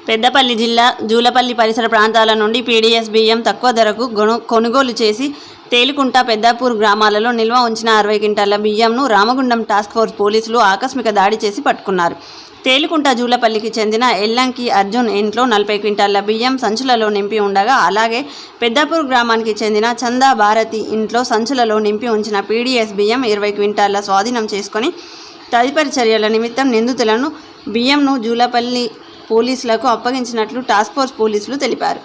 పెద్దపల్లి జిల్లా జూలపల్లి పరిసర ప్రాంతాల నుండి పీడీఎస్ బియ్యం తక్కువ ధరకు కొనుగోలు చేసి తేలికుంట పెద్దాపూర్ గ్రామాలలో నిల్వ ఉంచిన 60 క్వింటాల బియ్యంను రామగుండం టాస్క్ ఫోర్స్ పోలీసులు ఆకస్మిక దాడి చేసి పట్టుకున్నారు. తేలికుంట జూలపల్లికి చెందిన ఎల్లంకి అర్జున్ ఇంట్లో 40 క్వింటాల బియ్యం సంచులలో నింపి ఉండగా, అలాగే పెద్దాపూర్ గ్రామానికి చెందిన చందా భారతి ఇంట్లో సంచులలో నింపి ఉంచిన పీడీఎస్ బియ్యం 20 క్వింటాల స్వాధీనం చేసుకొని తదుపరి చర్యల నిమిత్తం నిందితులను బియ్యంను జూలపల్లి పోలీసులకు అప్పగించినట్లు టాస్క్ ఫోర్స్ పోలీసులు తెలిపారు.